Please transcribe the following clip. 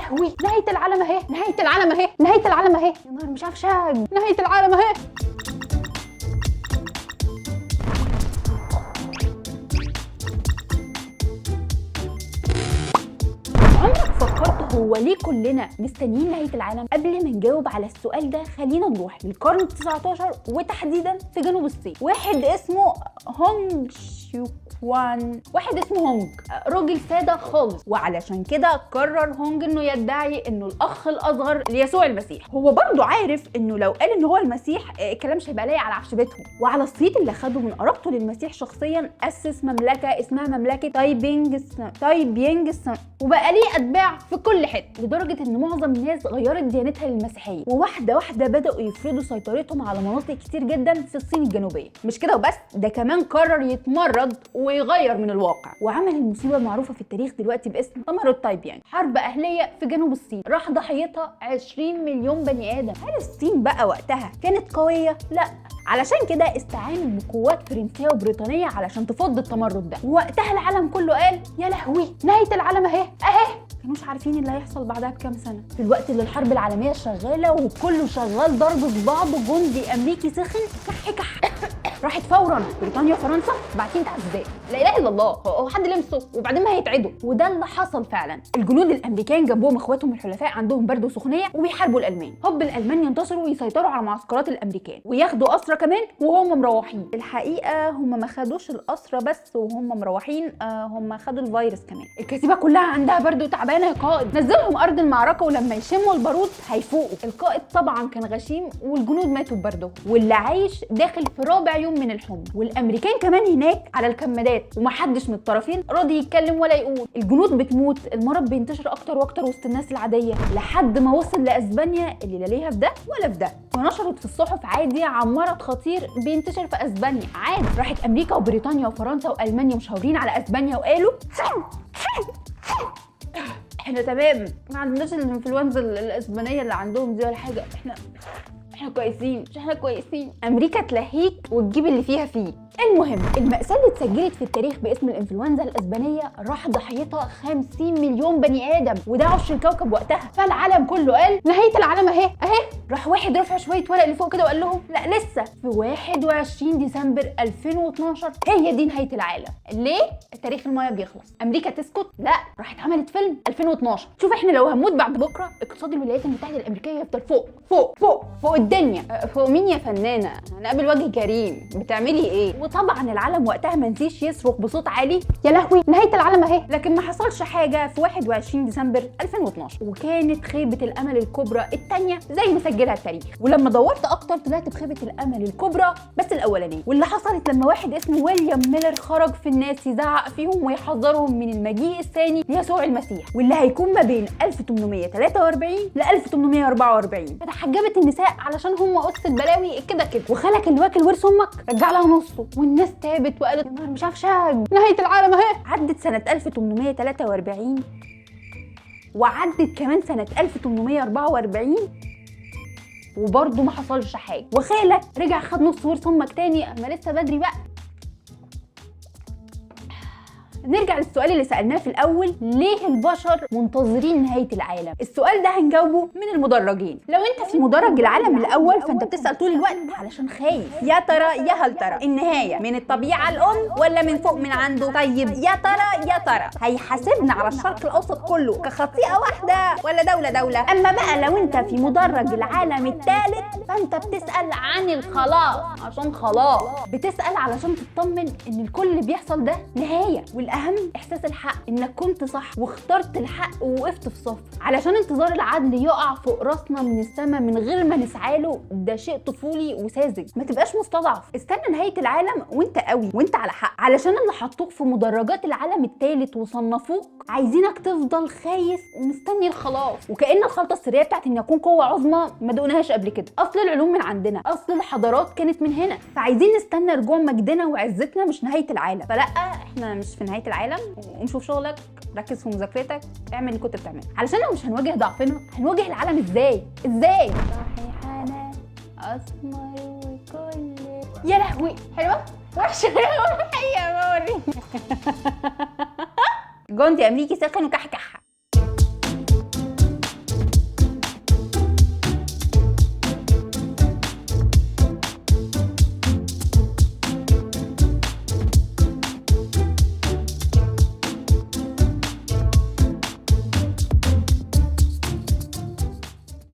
لهوي، نهايه العالم اهي، نهايه العالم اهي، نهايه العالم اهي. يا نهار مش عارف شاج، نهايه العالم اهي. عمرك فكرت هو ليه كلنا مستنيين نهاية العالم؟ قبل ما نجاوب على السؤال ده خلينا نروح للقرن ال19 وتحديدا في جنوب الصين. واحد اسمه هونج شيوكوان، واحد اسمه هونج، راجل سادة خالص، وعلشان كده قرر هونج انه يدعي انه الاخ الاصغر ليسوع المسيح. هو برضه عارف انه لو قال ان هو المسيح الكلام مش هيبقى لايق على عفش بيتهم، وعلى الصيت اللي خده من قرابته للمسيح شخصيا اسس مملكة اسمها مملكة تايبينج، وبقى ليه اتباع في كل حته، لدرجه ان معظم الناس غيرت ديانتها للمسيحيه، وواحده واحده بداوا يفرضوا سيطرتهم على مناطق كتير جدا في الصين الجنوبيه. مش كده وبس، ده كمان قرر يتمرد ويغير من الواقع، وعمل المصيبه المعروفه في التاريخ دلوقتي باسم تمرد تايبينج، حرب اهليه في جنوب الصين راح ضحيتها 20 مليون بني ادم. هل الصين بقى وقتها كانت قويه؟ لا، علشان كده استعانت بقوات فرنسيه وبريطانيه علشان تفض التمرد ده. ووقتها العالم كله قال يا لهوي، نهايه العالم اهي اهي. كانوش عارفين اللي هيحصل بعدها بكام سنه، في الوقت اللي الحرب العالميه شغاله وكله شغال ضرب في بعضه، جندي امريكي سخن كح راحت فورا بريطانيا وفرنسا باعتين تعزيزات. لا اله الا الله، هو حد لمسه وبعدين ما هيتعدوا. وده اللي حصل فعلا. الجنود الامريكان جنبهم اخواتهم الحلفاء عندهم برد وسخونيه وبيحاربوا الالمان. هوب الالمان ينتصروا ويسيطروا على معسكرات الامريكان وياخدوا اسرى كمان وهم مروحين. الحقيقه هم ما خدوش الاسرى بس وهم مروحين، هم خدوا الفيروس كمان. الكتيبه كلها عندها برد وتعبانه يا قائد، نزلهم ارض المعركه ولما يشموا البارود هيفوقوا. القائد طبعا كان غشيم والجنود ماتوا ببردهم، واللي عايش داخل في رابع يوم من الحمى. والامريكان كمان هناك على الكمادات ومحدش من الطرفين راضي يتكلم ولا يقول. الجنود بتموت، المرض بينتشر اكتر واكتر وسط الناس العاديه لحد ما وصل لاسبانيا اللي لا ليها في ده ولا في ده، ونشرت في الصحف عادي عن مرض خطير بينتشر في اسبانيا عادي. راحت امريكا وبريطانيا وفرنسا والمانيا مشاورين على اسبانيا وقالوا احنا تمام، ما عندناش الانفلونزا الاسبانيه اللي عندهم دي ولا حاجه، احنا كويسين، مش احنا كويسين. امريكا تلهيك وتجيب اللي فيها فيه. المهم المأساة اللي اتسجلت في التاريخ باسم الانفلونزا الاسبانيه راح ضحيتها 50 مليون بني ادم، وده عش الكوكب وقتها. فالعالم كله قال نهايه العالم اهي اهي. راح واحد رفع شويه ورق لفوق كده وقال لهم لا لسه، في 21 ديسمبر 2012 هي دي نهايه العالم. ليه؟ تاريخ المايه بيخلص. امريكا تسكت؟ لا، راحت عملت فيلم 2012. شوف احنا لو هنموت بعد بكره اقتصاد الولايات المتحده الامريكيه يفضل فوق فوق فوق فوق الدنيا. فوق مين يا فنانه؟ هنقابل وجه كريم، بتعملي ايه؟ وطبعا العالم وقتها ما نسيش يصرخ بصوت عالي يا لهوي نهايه العالم اهي. لكن ما حصلش حاجه في 21 ديسمبر 2012، وكانت خيبه الامل الكبرى الثانيه زي ما سجلها التاريخ. ولما دورت اكتر طلعت بخيبه الامل الكبرى بس الاولانيه، واللي حصلت لما واحد اسمه ويليام ميلر خرج في الناس يزعق فيهم ويحذرهم من المجيء الثاني ليسوع المسيح، واللي هيكون ما بين 1843 ل 1844. فتحجبت النساء علشان هم قص البلاوي كده كده، وخلك اللي واكل ورث امك رجع لها نصه. والناس تابت وقالت يا نهار مش عارف شاج، نهايه العالم اهي. عدت سنه 1843 وعدت كمان سنه 1844 وبرضه ما حصلش حاجه، وخالك رجع خد نص ورث امك تاني. اما لسه بدري بقى. نرجع للسؤال اللي سألناه في الأول، ليه البشر منتظرين نهاية العالم؟ السؤال ده هنجاوبه من المدرجين. لو انت في مدرج العالم الأول فانت بتسأل طول الوقت علشان خايف، يا ترى يا هل ترى النهاية من الطبيعة الأم ولا من فوق من عنده؟ طيب يا ترى هيحاسبنا على الشرق الأوسط كله كخطيئة واحدة ولا دولة؟ أما بقى لو انت في مدرج العالم الثالث فانت بتسأل عن الخلاص، عشان خلاص بتسأل علشان تطمن ان الكل اللي بيحصل ده نهاية. والأهم إحساس الحق، إنك كنت صح واخترت الحق ووقفت في صف، علشان انتظار العدل يقع فوق راسنا من السماء من غير ما نسعى له. ده شيء طفولي وساذج، ما تبقاش مستضعف. استنى نهاية العالم وانت قوي وانت على حق، علشان اللي حطوك في مدرجات العالم الثالث وصنفوك عايزينك تفضل خايف ومستني الخلاص، وكأن الخلطة السرية بتاعت ان يكون قوة عظمى ما دقناهاش قبل كده. اصل العلوم من عندنا، اصل الحضارات كانت من هنا، فعايزين نستنى رجوع مجدنا وعزتنا مش نهاية العالم. فلا، احنا مش في نهاية العالم، وشوف شغلك، ركز في مذاكرتك، اعمل اللي كنت بتعمله، علشان لو مش هنواجه ضعفنا هنواجه العالم ازاي؟ صحيح اسمر وكل يا لهوي حلوه وحشه يا موري. جندي امريكي ساخن وكحكح